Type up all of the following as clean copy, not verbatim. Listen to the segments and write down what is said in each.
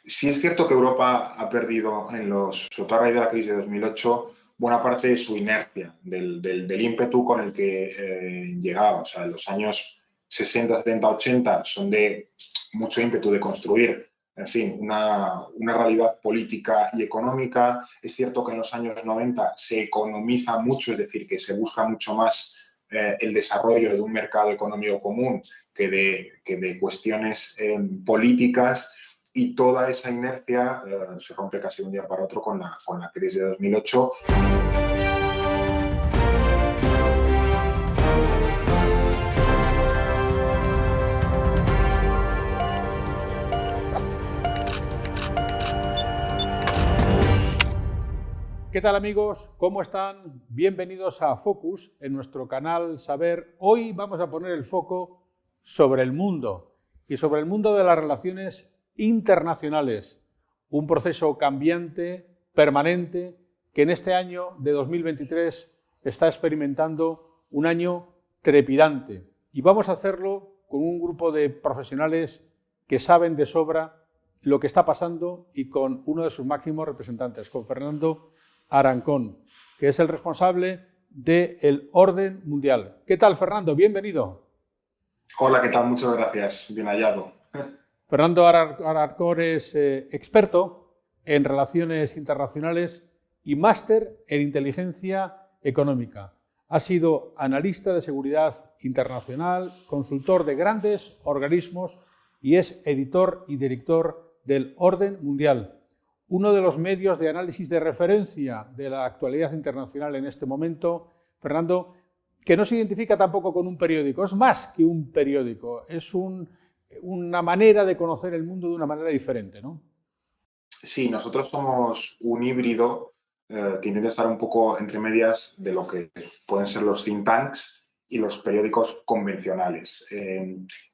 Sí es cierto que Europa ha perdido sobre todo a raíz de la crisis de 2008, buena parte de su inercia, del ímpetu con el que llegaba. O sea, los años 60, 70, 80 son de mucho ímpetu de construir, en fin, una realidad política y económica. Es cierto que en los años 90 se economiza mucho, es decir, que se busca mucho más el desarrollo de un mercado económico común que de cuestiones políticas, y toda esa inercia se rompe casi de un día para otro con la crisis de 2008. ¿Qué tal, amigos? ¿Cómo están? Bienvenidos a Focus, en nuestro canal Saber. Hoy vamos a poner el foco sobre el mundo y sobre el mundo de las relaciones internacionales. Un proceso cambiante, permanente, que en este año de 2023 está experimentando un año trepidante. Y vamos a hacerlo con un grupo de profesionales que saben de sobra lo que está pasando y con uno de sus máximos representantes, con Fernando Arancón, que es el responsable del orden mundial. ¿Qué tal, Fernando? Bienvenido. Hola, ¿qué tal? Muchas gracias. Bien hallado. Fernando Arancón es experto en relaciones internacionales y máster en inteligencia económica. Ha sido analista de seguridad internacional, consultor de grandes organismos y es editor y director del Orden Mundial, uno de los medios de análisis de referencia de la actualidad internacional en este momento. Fernando, que no se identifica tampoco con un periódico, es más que un periódico, es una manera de conocer el mundo de una manera diferente, ¿no? Sí, nosotros somos un híbrido que intenta estar un poco entre medias de lo que pueden ser los think tanks y los periódicos convencionales.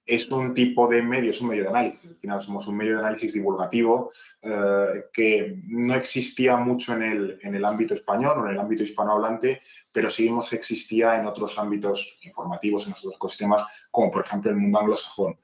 Es un tipo de medio, es un medio de análisis. Al final somos un medio de análisis divulgativo que no existía mucho en el ámbito español o en el ámbito hispanohablante, pero sí existía en otros ámbitos informativos, en otros ecosistemas, como por ejemplo el mundo anglosajón.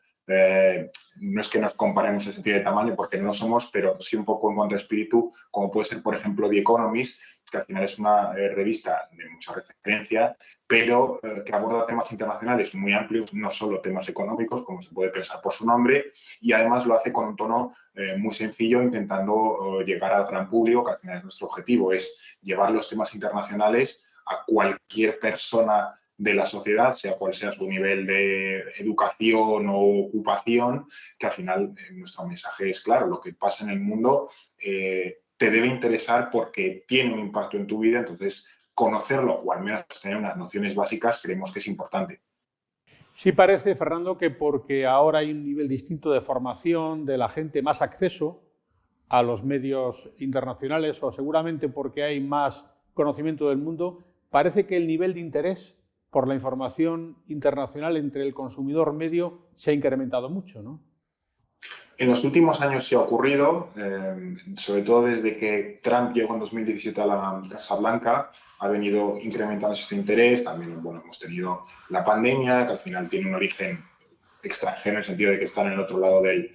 No es que nos comparemos en sentido de tamaño porque no lo somos, pero sí un poco en cuanto a espíritu, como puede ser, por ejemplo, The Economist, que al final es una revista de mucha referencia, pero que aborda temas internacionales muy amplios, no solo temas económicos, como se puede pensar por su nombre, y además lo hace con un tono muy sencillo, intentando llegar al gran público, que al final es nuestro objetivo, es llevar los temas internacionales a cualquier persona de la sociedad, sea cual sea su nivel de educación o ocupación, que al final nuestro mensaje es claro: lo que pasa en el mundo te debe interesar porque tiene un impacto en tu vida, entonces conocerlo o al menos tener unas nociones básicas creemos que es importante. Sí parece, Fernando, que porque ahora hay un nivel distinto de formación de la gente, más acceso a los medios internacionales, o seguramente porque hay más conocimiento del mundo, parece que el nivel de interés por la información internacional entre el consumidor medio se ha incrementado mucho, ¿no? En los últimos años sí ha ocurrido, sobre todo desde que Trump llegó en 2017 a la Casa Blanca, ha venido incrementándose este interés. También, bueno, hemos tenido la pandemia, que al final tiene un origen extranjero en el sentido de que están en el otro lado del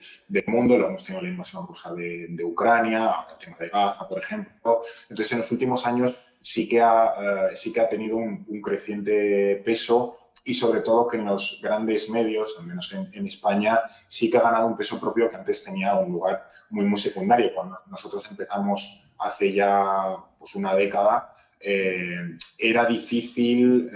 mundo. Lo hemos tenido la invasión rusa de Ucrania, el tema de Gaza, por ejemplo. Entonces, en los últimos años sí que ha tenido un creciente peso, y sobre todo que en los grandes medios, al menos en España, sí que ha ganado un peso propio que antes tenía un lugar muy, muy secundario. Cuando nosotros empezamos hace ya pues una década, era difícil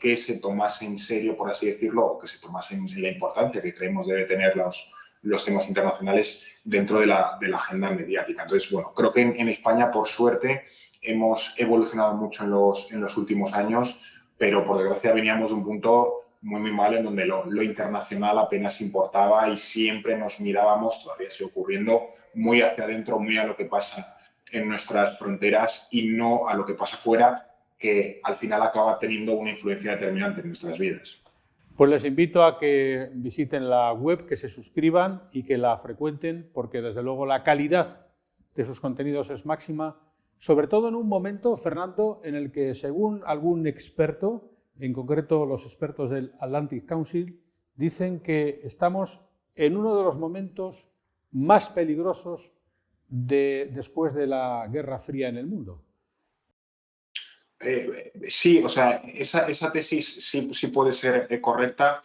que se tomase en serio, por así decirlo, o que se tomase en la importancia que creemos debe tener los temas internacionales dentro de la agenda mediática. Entonces, bueno, creo que en España, por suerte, hemos evolucionado mucho en los últimos años, pero por desgracia veníamos de un punto muy, muy mal en donde lo internacional apenas importaba y siempre nos mirábamos, todavía sigue ocurriendo, muy hacia adentro, muy a lo que pasa en nuestras fronteras y no a lo que pasa fuera, que al final acaba teniendo una influencia determinante en nuestras vidas. Pues les invito a que visiten la web, que se suscriban y que la frecuenten, porque desde luego la calidad de sus contenidos es máxima, sobre todo en un momento, Fernando, en el que, según algún experto, en concreto los expertos del Atlantic Council, dicen que estamos en uno de los momentos más peligrosos después de la Guerra Fría en el mundo? Sí, o sea, esa tesis sí puede ser correcta,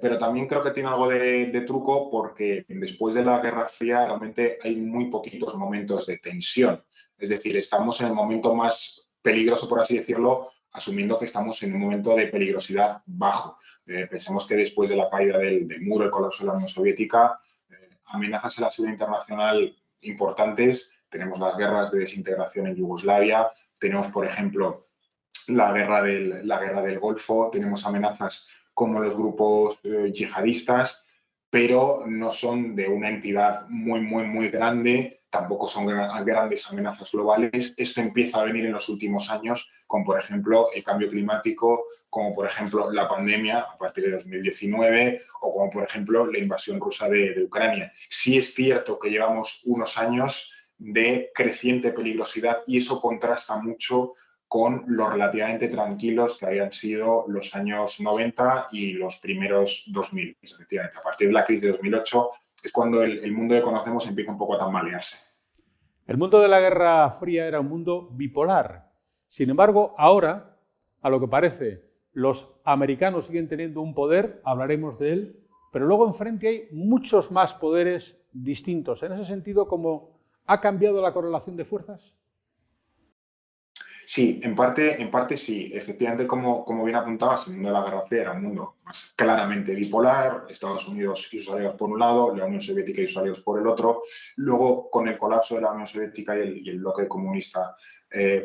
pero también creo que tiene algo de truco porque después de la Guerra Fría realmente hay muy poquitos momentos de tensión. Es decir, estamos en el momento más peligroso, por así decirlo, asumiendo que estamos en un momento de peligrosidad bajo. Pensemos que después de la caída del muro, el colapso de la Unión Soviética, amenazas en la seguridad internacional importantes. Tenemos las guerras de desintegración en Yugoslavia, tenemos, por ejemplo, la guerra del Golfo, tenemos amenazas como los grupos yihadistas, pero no son de una entidad muy grande, tampoco son grandes amenazas globales. Esto empieza a venir en los últimos años, como por ejemplo el cambio climático, como por ejemplo la pandemia a partir de 2019 o como por ejemplo la invasión rusa de Ucrania. Sí es cierto que llevamos unos años de creciente peligrosidad y eso contrasta mucho con los relativamente tranquilos que habían sido los años 90 y los primeros 2000. Efectivamente, a partir de la crisis de 2008 es cuando el mundo que conocemos empieza un poco a tambalearse. El mundo de la Guerra Fría era un mundo bipolar. Sin embargo, ahora, a lo que parece, los americanos siguen teniendo un poder, hablaremos de él, pero luego enfrente hay muchos más poderes distintos. En ese sentido, ¿cómo ha cambiado la correlación de fuerzas? Sí, en parte sí. Efectivamente, como bien apuntabas, el mundo de la Guerra Fría era un mundo más claramente bipolar, Estados Unidos y sus aliados por un lado, la Unión Soviética y sus aliados por el otro. Luego, con el colapso de la Unión Soviética y el bloque comunista,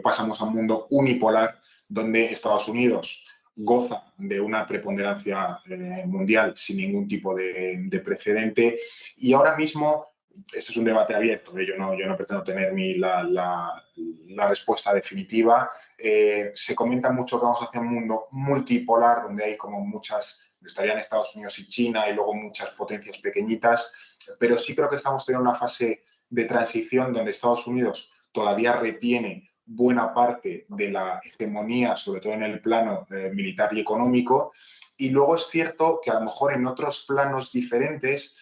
pasamos a un mundo unipolar, donde Estados Unidos goza de una preponderancia mundial sin ningún tipo de precedente. Y ahora mismo este es un debate abierto, yo no pretendo tener la respuesta definitiva. Se comenta mucho que vamos hacia un mundo multipolar, donde hay como estarían Estados Unidos y China y luego muchas potencias pequeñitas, pero sí creo que estamos teniendo una fase de transición donde Estados Unidos todavía retiene buena parte de la hegemonía, sobre todo en el plano militar y económico, y luego es cierto que a lo mejor en otros planos diferentes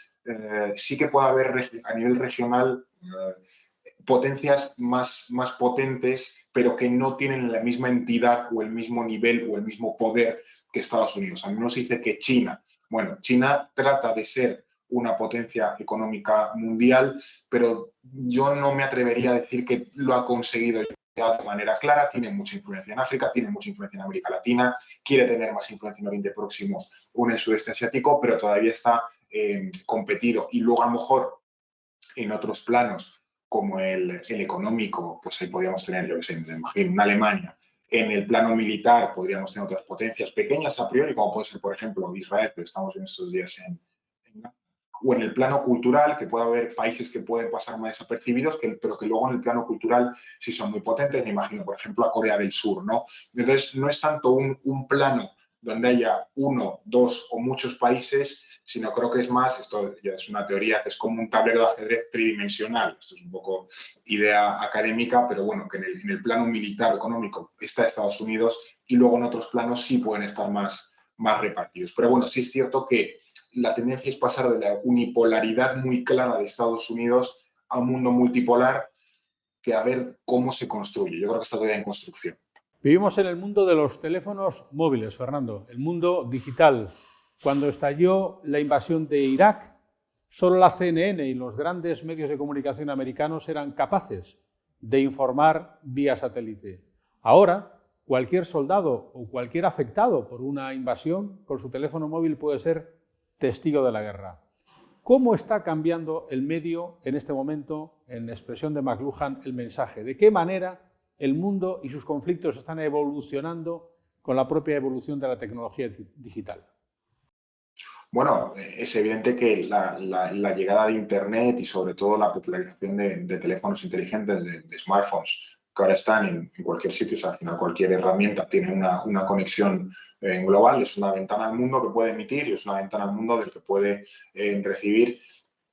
sí que puede haber a nivel regional potencias más potentes, pero que no tienen la misma entidad o el mismo nivel o el mismo poder que Estados Unidos. A mí nos dice que China trata de ser una potencia económica mundial, pero yo no me atrevería a decir que lo ha conseguido de manera clara. Tiene mucha influencia en África, tiene mucha influencia en América Latina, quiere tener más influencia en Oriente Próximo o en el sudeste asiático, pero todavía está competido. Y luego a lo mejor en otros planos como el económico, pues ahí podríamos tener, yo que sé, me imagino, una Alemania. En el plano militar podríamos tener otras potencias pequeñas a priori, como puede ser, por ejemplo, Israel, que estamos en estos días o en el plano cultural, que puede haber países que pueden pasar más desapercibidos, pero que luego en el plano cultural sí son muy potentes. Me imagino, por ejemplo, a Corea del Sur, ¿no? Entonces, no es tanto un plano donde haya uno, dos o muchos países, sino creo que es más, esto ya es una teoría, que es como un tablero de ajedrez tridimensional. Esto es un poco idea académica, pero bueno, que en el plano militar o económico está Estados Unidos y luego en otros planos sí pueden estar más repartidos. Pero bueno, sí es cierto que la tendencia es pasar de la unipolaridad muy clara de Estados Unidos a un mundo multipolar que a ver cómo se construye. Yo creo que está todavía en construcción. Vivimos en el mundo de los teléfonos móviles, Fernando, el mundo digital. Cuando estalló la invasión de Irak, solo la CNN y los grandes medios de comunicación americanos eran capaces de informar vía satélite. Ahora, cualquier soldado o cualquier afectado por una invasión con su teléfono móvil puede ser testigo de la guerra. ¿Cómo está cambiando el medio en este momento, en expresión de McLuhan, el mensaje? ¿De qué manera el mundo y sus conflictos están evolucionando con la propia evolución de la tecnología digital? Bueno, es evidente que la llegada de Internet y sobre todo la popularización de teléfonos inteligentes, de smartphones, que ahora están en cualquier sitio, o sea, al final cualquier herramienta tiene una conexión global, es una ventana al mundo que puede emitir y es una ventana al mundo del que puede recibir.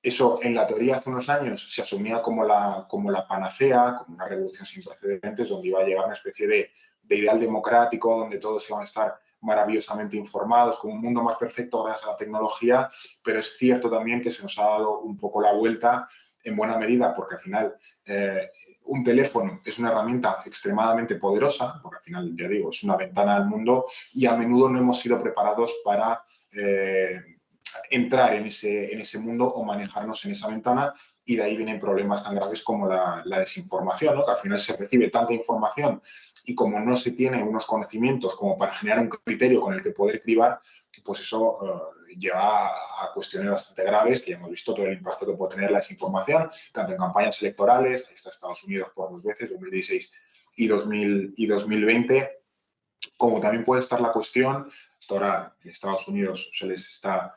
Eso, en la teoría, hace unos años se asumía como la panacea, como una revolución sin precedentes, donde iba a llegar una especie de ideal democrático, donde todos iban a estar maravillosamente informados, como un mundo más perfecto gracias a la tecnología, pero es cierto también que se nos ha dado un poco la vuelta en buena medida, porque al final un teléfono es una herramienta extremadamente poderosa, porque al final, ya digo, es una ventana al mundo y a menudo no hemos sido preparados para entrar en ese mundo o manejarnos en esa ventana, y de ahí vienen problemas tan graves como la desinformación, ¿no? Que al final se recibe tanta información y como no se tiene unos conocimientos como para generar un criterio con el que poder cribar, pues eso lleva a cuestiones bastante graves, que ya hemos visto todo el impacto que puede tener la desinformación, tanto en campañas electorales, ahí está Estados Unidos por 2 veces, 2016 y 2020, como también puede estar la cuestión, hasta ahora en Estados Unidos se les está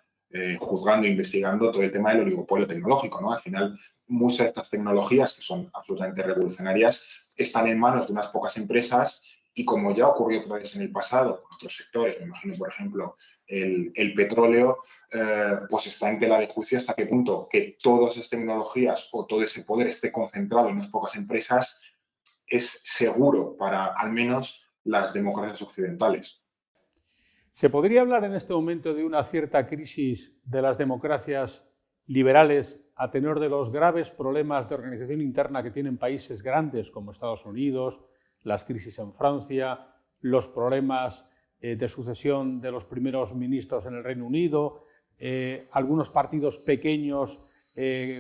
juzgando e investigando todo el tema del oligopolio tecnológico, ¿no? Al final, muchas de estas tecnologías, que son absolutamente revolucionarias, están en manos de unas pocas empresas y, como ya ocurrió otra vez en el pasado con otros sectores, me imagino, por ejemplo, el petróleo, pues está en tela de juicio hasta qué punto que todas esas tecnologías o todo ese poder esté concentrado en unas pocas empresas es seguro para al menos las democracias occidentales. ¿Se podría hablar en este momento de una cierta crisis de las democracias liberales a tenor de los graves problemas de organización interna que tienen países grandes como Estados Unidos, las crisis en Francia, los problemas de sucesión de los primeros ministros en el Reino Unido, algunos partidos pequeños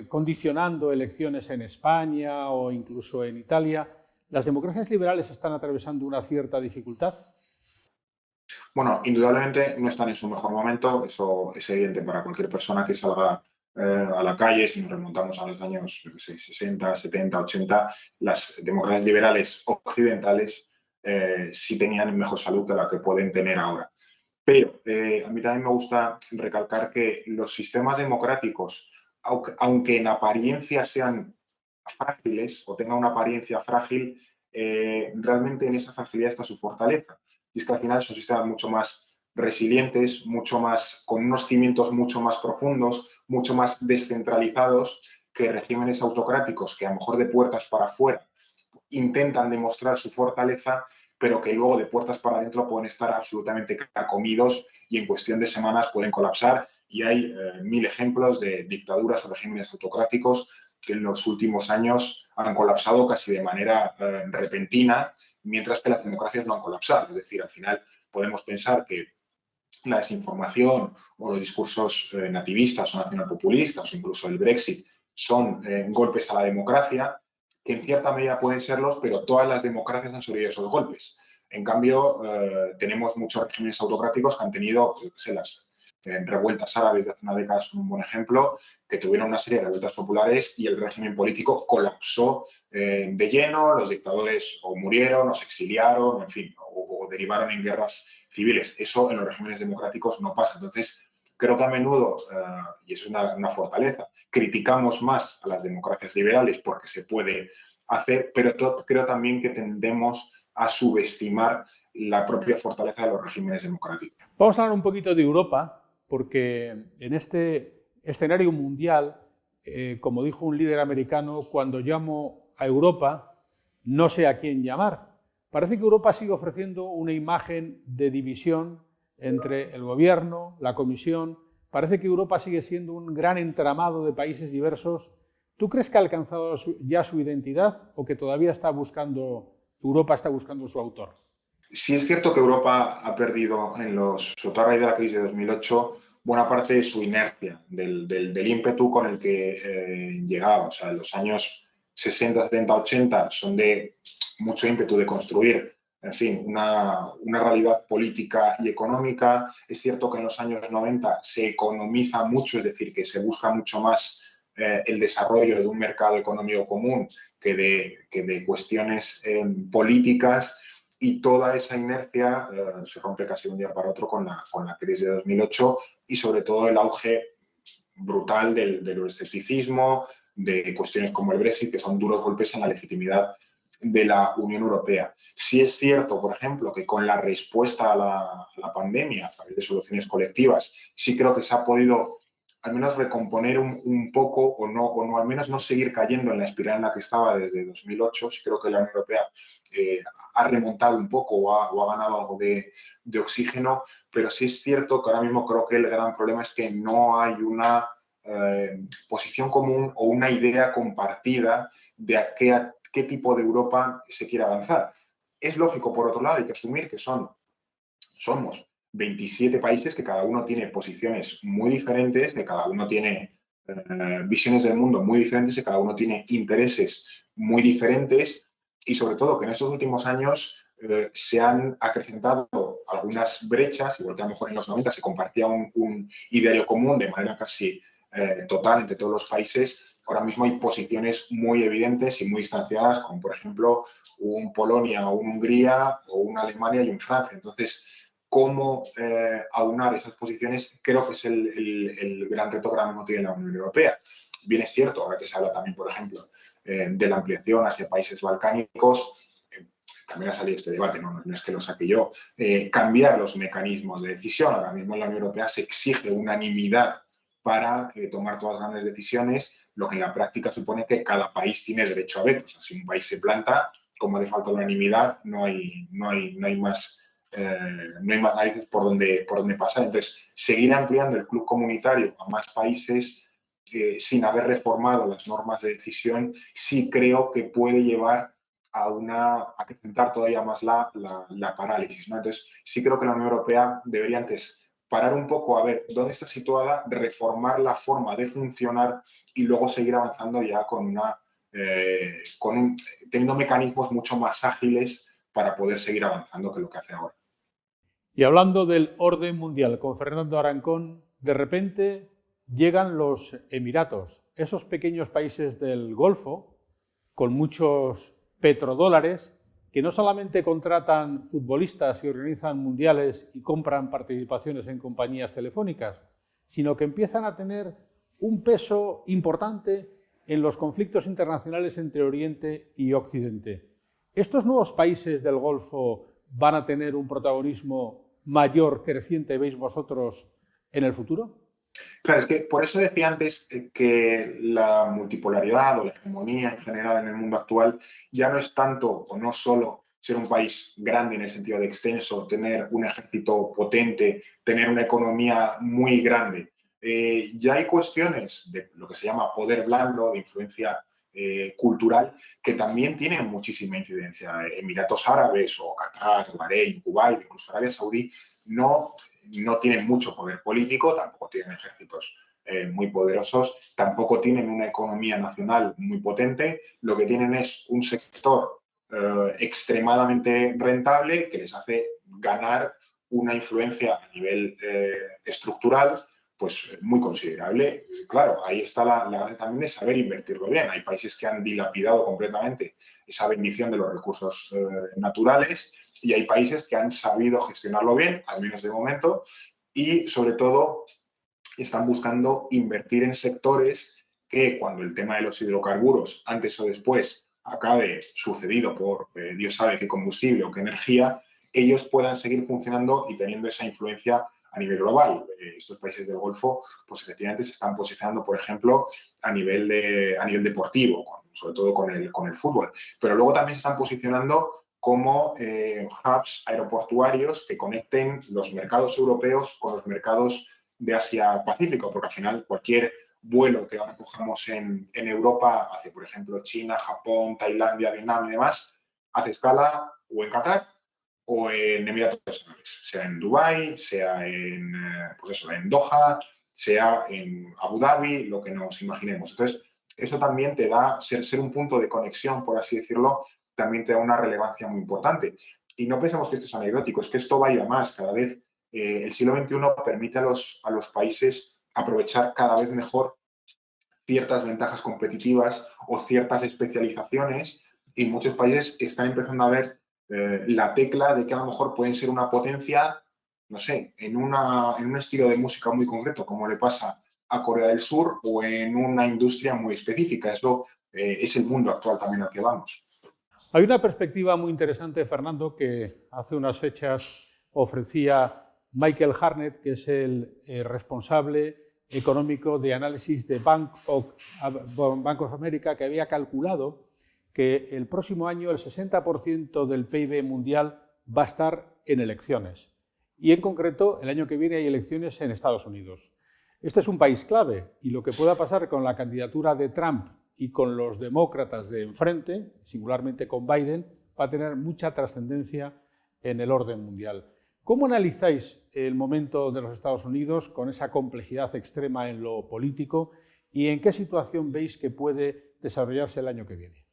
condicionando elecciones en España o incluso en Italia? ¿Las democracias liberales están atravesando una cierta dificultad? Bueno, indudablemente no están en su mejor momento, eso es evidente para cualquier persona que salga a la calle. Si nos remontamos a los años, yo qué sé, 60, 70, 80, las democracias liberales occidentales sí tenían mejor salud que la que pueden tener ahora. Pero a mí también me gusta recalcar que los sistemas democráticos, aunque en apariencia sean frágiles o tengan una apariencia frágil, realmente en esa fragilidad está su fortaleza. Y es que al final son sistemas mucho más resilientes, mucho más, con unos cimientos mucho más profundos, mucho más descentralizados que regímenes autocráticos que a lo mejor de puertas para afuera intentan demostrar su fortaleza, pero que luego de puertas para adentro pueden estar absolutamente carcomidos y en cuestión de semanas pueden colapsar. Y hay mil ejemplos de dictaduras o regímenes autocráticos que en los últimos años han colapsado casi de manera repentina, mientras que las democracias no han colapsado. Es decir, al final podemos pensar que la desinformación o los discursos nativistas o nacionalpopulistas o incluso el Brexit son golpes a la democracia, que en cierta medida pueden serlos, pero todas las democracias han sobrevivido esos golpes. En cambio, tenemos muchos regímenes autocráticos que han tenido, yo qué sé, las revueltas árabes de hace una década son un buen ejemplo, que tuvieron una serie de revueltas populares y el régimen político colapsó de lleno, los dictadores o murieron o se exiliaron, en fin, o derivaron en guerras civiles. Eso en los regímenes democráticos no pasa. Entonces, creo que a menudo, y eso es una fortaleza, criticamos más a las democracias liberales porque se puede hacer, pero creo también que tendemos a subestimar la propia fortaleza de los regímenes democráticos. Vamos a hablar un poquito de Europa, porque en este escenario mundial, como dijo un líder americano, cuando llamo a Europa, no sé a quién llamar. Parece que Europa sigue ofreciendo una imagen de división entre el gobierno, la Comisión. Parece que Europa sigue siendo un gran entramado de países diversos. ¿Tú crees que ha alcanzado ya su identidad o que todavía Europa está buscando su autor? Sí es cierto que Europa ha perdido sobre todo a raíz de la crisis de 2008, buena parte de su inercia, del ímpetu con el que llegaba. O sea, los años 60, 70, 80 son de mucho ímpetu de construir, en fin, una realidad política y económica. Es cierto que en los años 90 se economiza mucho, es decir, que se busca mucho más el desarrollo de un mercado económico común que de cuestiones políticas. Y toda esa inercia se rompe casi de un día para otro con la crisis de 2008 y sobre todo el auge brutal del escepticismo, de cuestiones como el Brexit, que son duros golpes en la legitimidad de la Unión Europea. Sí es cierto, por ejemplo, que con la respuesta a la pandemia, a través de soluciones colectivas, sí creo que se ha podido al menos recomponer un poco o no, al menos no seguir cayendo en la espiral en la que estaba desde 2008. Sí creo que la Unión Europea ha remontado un poco o ha ganado algo de oxígeno, pero sí es cierto que ahora mismo creo que el gran problema es que no hay una posición común o una idea compartida de a qué tipo de Europa se quiere avanzar. Es lógico, por otro lado, hay que asumir que somos 27 países que cada uno tiene posiciones muy diferentes, que cada uno tiene visiones del mundo muy diferentes, que cada uno tiene intereses muy diferentes y sobre todo que en estos últimos años se han acrecentado algunas brechas, igual que a lo mejor en los 90 se compartía un ideario común de manera casi total entre todos los países. Ahora mismo hay posiciones muy evidentes y muy distanciadas, como por ejemplo un Polonia o un Hungría o una Alemania y un Francia. Entonces, cómo aunar esas posiciones, creo que es el gran reto que ahora mismo tiene la Unión Europea. Bien es cierto, ahora que se habla también, por ejemplo, de la ampliación hacia países balcánicos, también ha salido este debate, no es que lo saque yo, cambiar los mecanismos de decisión. Ahora mismo en la Unión Europea se exige unanimidad para tomar todas las grandes decisiones, lo que en la práctica supone que cada país tiene derecho a veto. O sea, si un país se planta, como le falta unanimidad, no hay más narices por donde pasar. Entonces, seguir ampliando el club comunitario a más países sin haber reformado las normas de decisión, sí creo que puede llevar a acrecentar todavía más la parálisis, ¿no? Entonces, sí creo que la Unión Europea debería antes parar un poco a ver dónde está situada, reformar la forma de funcionar y luego seguir avanzando ya teniendo mecanismos mucho más ágiles para poder seguir avanzando que lo que hace ahora. Y hablando del orden mundial con Fernando Arancón, de repente llegan los Emiratos, esos pequeños países del Golfo con muchos petrodólares que no solamente contratan futbolistas y organizan mundiales y compran participaciones en compañías telefónicas, sino que empiezan a tener un peso importante en los conflictos internacionales entre Oriente y Occidente. ¿Estos nuevos países del Golfo van a tener un protagonismo mayor, creciente, veis vosotros, en el futuro? Claro, es que por eso decía antes que la multipolaridad o la hegemonía en general en el mundo actual ya no es tanto o no solo ser un país grande en el sentido de extenso, tener un ejército potente, tener una economía muy grande. Ya hay cuestiones de lo que se llama poder blando, de influencia cultural, que también tienen muchísima incidencia. Emiratos Árabes o Qatar, Bahrein, Kuwait, incluso Arabia Saudí, no tienen mucho poder político, tampoco tienen ejércitos muy poderosos, tampoco tienen una economía nacional muy potente, lo que tienen es un sector extremadamente rentable que les hace ganar una influencia a nivel estructural pues muy considerable. Claro, ahí está la base también de saber invertirlo bien. Hay países que han dilapidado completamente esa bendición de los recursos naturales y hay países que han sabido gestionarlo bien, al menos de momento, y sobre todo están buscando invertir en sectores que cuando el tema de los hidrocarburos, antes o después, acabe sucedido por Dios sabe qué combustible o qué energía, ellos puedan seguir funcionando y teniendo esa influencia a nivel global. Estos países del Golfo, pues efectivamente se están posicionando, por ejemplo, a nivel deportivo, sobre todo con el fútbol. Pero luego también se están posicionando como hubs aeroportuarios que conecten los mercados europeos con los mercados de Asia-Pacífico, porque al final cualquier vuelo que ahora cojamos en Europa hacia, por ejemplo, China, Japón, Tailandia, Vietnam y demás, hace escala o en Qatar o en Emiratos Árabes, sea en Dubái, sea en Doha, sea en Abu Dhabi, lo que nos imaginemos. Entonces, eso también te da, ser un punto de conexión, por así decirlo, también te da una relevancia muy importante. Y no pensemos que esto es anecdótico, es que esto va a ir a más. Cada vez el siglo XXI permite a los países aprovechar cada vez mejor ciertas ventajas competitivas o ciertas especializaciones y muchos países están empezando a ver la tecla de que a lo mejor pueden ser una potencia, no sé, en un estilo de música muy concreto, como le pasa a Corea del Sur o en una industria muy específica. Eso es el mundo actual también al que vamos. Hay una perspectiva muy interesante, Fernando, que hace unas fechas ofrecía Michael Hartnett, que es el responsable económico de análisis de Bank of America, que había calculado que el próximo año el 60% del PIB mundial va a estar en elecciones. Y en concreto, el año que viene hay elecciones en Estados Unidos. Este es un país clave y lo que pueda pasar con la candidatura de Trump y con los demócratas de enfrente, singularmente con Biden, va a tener mucha trascendencia en el orden mundial. ¿Cómo analizáis el momento de los Estados Unidos con esa complejidad extrema en lo político y en qué situación veis que puede desarrollarse el año que viene?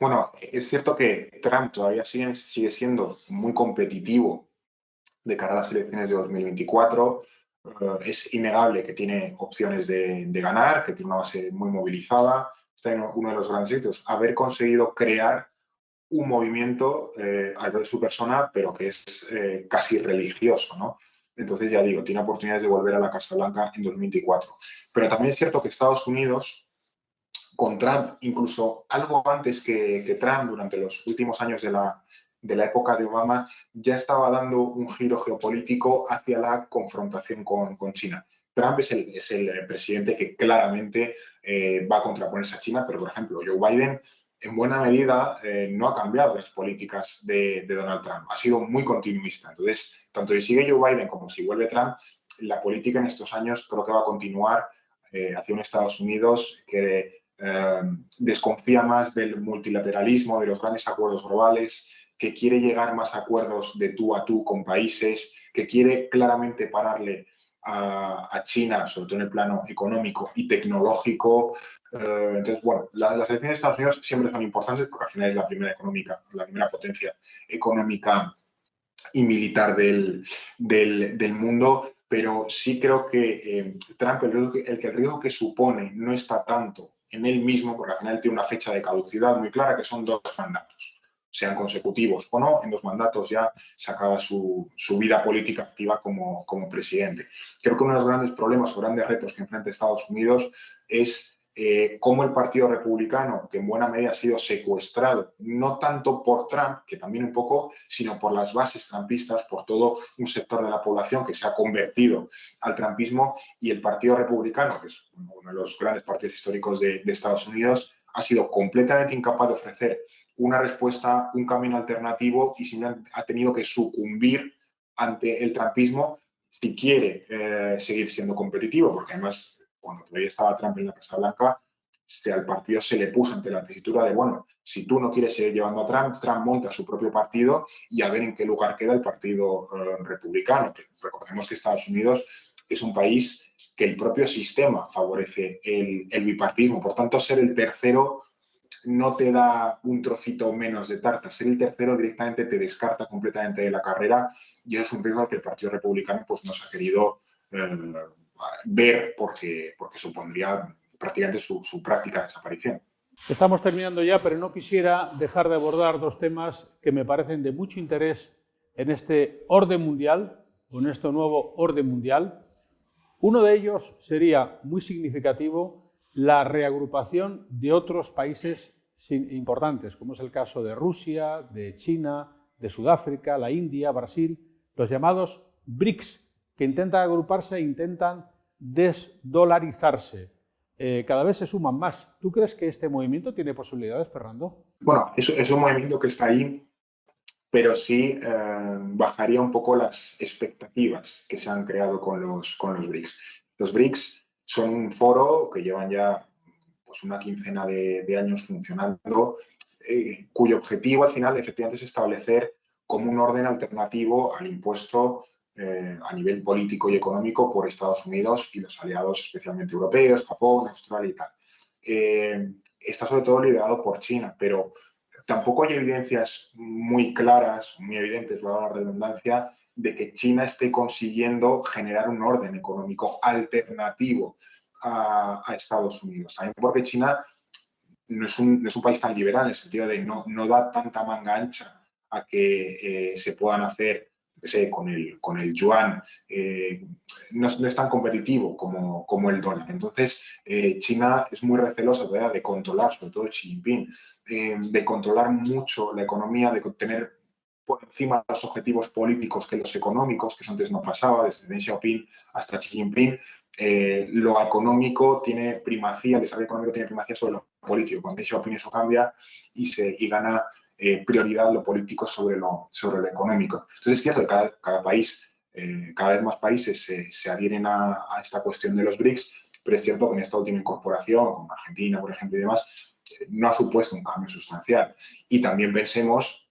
Bueno, es cierto que Trump todavía sigue siendo muy competitivo de cara a las elecciones de 2024. Es innegable que tiene opciones de ganar, que tiene una base muy movilizada. Está en uno de los grandes éxitos, haber conseguido crear un movimiento alrededor de su persona, pero que es casi religioso, ¿no? Entonces, ya digo, tiene oportunidades de volver a la Casa Blanca en 2024. Pero también es cierto que Estados Unidos, con Trump, incluso algo antes que Trump, durante los últimos años de la época de Obama, ya estaba dando un giro geopolítico hacia la confrontación con China. Trump es el presidente que claramente va a contraponerse a China, pero, por ejemplo, Joe Biden, en buena medida, no ha cambiado las políticas de Donald Trump. Ha sido muy continuista. Entonces, tanto si sigue Joe Biden como si vuelve Trump, la política en estos años creo que va a continuar hacia un Estados Unidos que desconfía más del multilateralismo, de los grandes acuerdos globales, que quiere llegar más a acuerdos de tú a tú con países, que quiere claramente pararle a China, sobre todo en el plano económico y tecnológico. Entonces, bueno, las elecciones de Estados Unidos siempre son importantes porque al final es la primera potencia económica y militar del mundo, pero sí creo que Trump, el riesgo que supone no está tanto en él mismo, porque al final tiene una fecha de caducidad muy clara, que son 2 mandatos, sean consecutivos o no, en 2 mandatos ya se acaba su vida política activa como presidente. Creo que uno de los grandes problemas o grandes retos que enfrenta Estados Unidos es cómo el Partido Republicano, que en buena medida ha sido secuestrado, no tanto por Trump, que también un poco, sino por las bases trumpistas, por todo un sector de la población que se ha convertido al trumpismo, y el Partido Republicano, que es uno de los grandes partidos históricos de Estados Unidos, ha sido completamente incapaz de ofrecer una respuesta, un camino alternativo, y simplemente ha tenido que sucumbir ante el trumpismo si quiere seguir siendo competitivo, porque además, cuando todavía estaba Trump en la Casa Blanca, al partido se le puso ante la tesitura de, bueno, si tú no quieres seguir llevando a Trump, Trump monta su propio partido y a ver en qué lugar queda el partido republicano. Recordemos que Estados Unidos es un país que el propio sistema favorece el bipartidismo. Por tanto, ser el tercero no te da un trocito menos de tarta. Ser el tercero directamente te descarta completamente de la carrera, y es un riesgo que el Partido Republicano pues, no se ha querido ver porque supondría prácticamente su práctica desaparición. Estamos terminando ya, pero no quisiera dejar de abordar 2 temas que me parecen de mucho interés en este orden mundial, o en este nuevo orden mundial. Uno de ellos sería muy significativo, la reagrupación de otros países importantes, como es el caso de Rusia, de China, de Sudáfrica, la India, Brasil, los llamados BRICS, que intentan agruparse e intentan desdolarizarse. Cada vez se suman más. ¿Tú crees que este movimiento tiene posibilidades, Fernando? Bueno, es un movimiento que está ahí, pero sí bajaría un poco las expectativas que se han creado con los BRICS. Los BRICS son un foro que llevan ya pues, una quincena de años funcionando, cuyo objetivo al final efectivamente es establecer como un orden alternativo al impuesto a nivel político y económico por Estados Unidos y los aliados, especialmente europeos, Japón, Australia y tal. Está sobre todo liderado por China, pero tampoco hay evidencias muy claras, muy evidentes, valga la redundancia, de que China esté consiguiendo generar un orden económico alternativo a Estados Unidos. También porque China no es un país tan liberal, en el sentido de no da tanta manga ancha a que se puedan hacer, no sé, con el yuan, no es tan competitivo como el dólar. Entonces, China es muy recelosa todavía de controlar, sobre todo Xi Jinping, de controlar mucho la economía, de tener por encima los objetivos políticos que los económicos, que eso antes no pasaba, desde Deng Xiaoping hasta Xi Jinping. lo económico tiene primacía, el desarrollo económico tiene primacía sobre lo político. Cuando Xiaoping eso cambia y gana prioridad lo político sobre lo económico. Entonces es cierto que cada país, cada vez más países se adhieren a esta cuestión de los BRICS, pero es cierto que en esta última incorporación, como Argentina, por ejemplo, y demás, no ha supuesto un cambio sustancial. Y también pensemos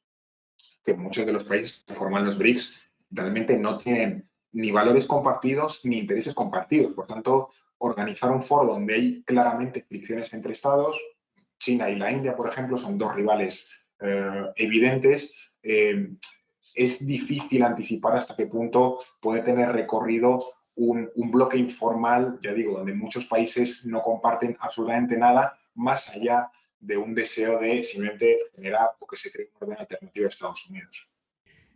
que muchos de los países que forman los BRICS realmente no tienen ni valores compartidos ni intereses compartidos. Por tanto, organizar un foro donde hay claramente fricciones entre estados, China y la India, por ejemplo, son dos rivales evidentes, es difícil anticipar hasta qué punto puede tener recorrido un bloque informal, ya digo, donde muchos países no comparten absolutamente nada, más allá de un deseo de simplemente generar o que se cree un orden alternativo a Estados Unidos.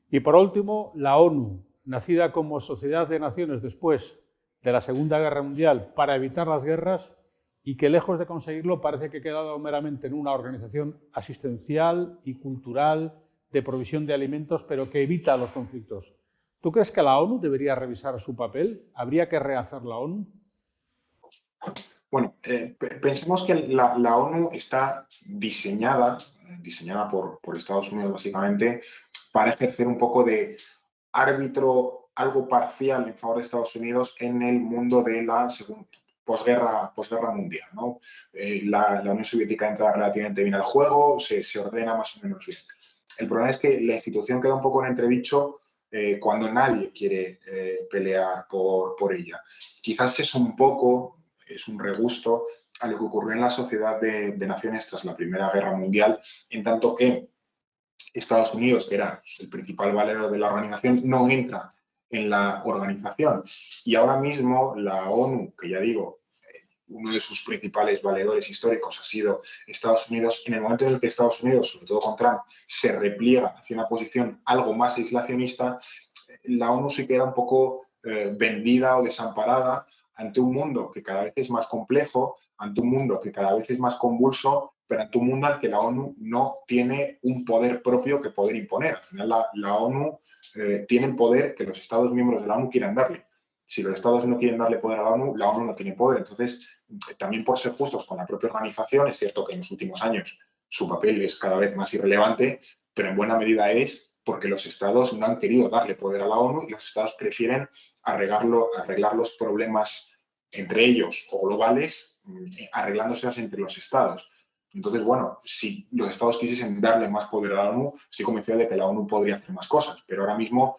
Y por último, la ONU, nacida como Sociedad de Naciones después de la Segunda Guerra Mundial para evitar las guerras, y que lejos de conseguirlo parece que ha quedado meramente en una organización asistencial y cultural de provisión de alimentos, pero que evita los conflictos. ¿Tú crees que la ONU debería revisar su papel? ¿Habría que rehacer la ONU? Bueno, pensemos que la ONU está diseñada por Estados Unidos básicamente para ejercer un poco de árbitro algo parcial en favor de Estados Unidos en el mundo de la posguerra mundial, ¿no? La Unión Soviética entra relativamente bien al juego, se ordena más o menos bien. El problema es que la institución queda un poco en entredicho cuando nadie quiere pelear por ella. Quizás es un regusto a lo que ocurrió en la Sociedad de Naciones tras la Primera Guerra Mundial, en tanto que Estados Unidos, que era el principal valedor de la organización, no entra en la organización. Y ahora mismo la ONU, que ya digo, uno de sus principales valedores históricos ha sido Estados Unidos, en el momento en el que Estados Unidos, sobre todo con Trump, se repliega hacia una posición algo más aislacionista, la ONU se queda un poco vendida o desamparada ante un mundo que cada vez es más complejo, ante un mundo que cada vez es más convulso, pero ante un mundo al que la ONU no tiene un poder propio que poder imponer. Al final la ONU tiene el poder que los Estados miembros de la ONU quieran darle. Si los Estados no quieren darle poder a la ONU no tiene poder. Entonces, también por ser justos con la propia organización, es cierto que en los últimos años su papel es cada vez más irrelevante, pero en buena medida es porque los Estados no han querido darle poder a la ONU y los Estados prefieren arreglar los problemas entre ellos o globales, arreglándoselas entre los Estados. Entonces, bueno, si los Estados quisiesen darle más poder a la ONU, estoy convencido de que la ONU podría hacer más cosas, pero ahora mismo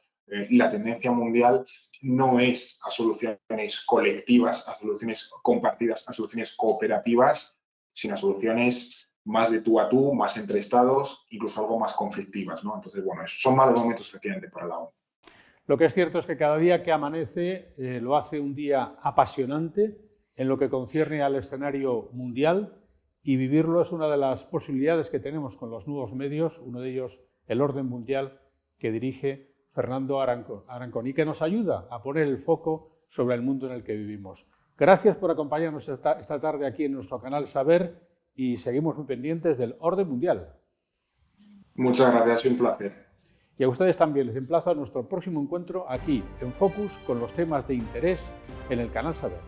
la tendencia mundial no es a soluciones colectivas, a soluciones compartidas, a soluciones cooperativas, sino a soluciones más de tú a tú, más entre estados, incluso algo más conflictivas, ¿no? Entonces, bueno, son malos momentos efectivamente para la ONU. Lo que es cierto es que cada día que amanece lo hace un día apasionante en lo que concierne al escenario mundial, y vivirlo es una de las posibilidades que tenemos con los nuevos medios, uno de ellos el Orden Mundial que dirige Fernando Arancón y que nos ayuda a poner el foco sobre el mundo en el que vivimos. Gracias por acompañarnos esta tarde aquí en nuestro canal Saber y seguimos muy pendientes del Orden Mundial. Muchas gracias, un placer. Y a ustedes también les emplazo a nuestro próximo encuentro aquí en Focus con los temas de interés en el canal Saber.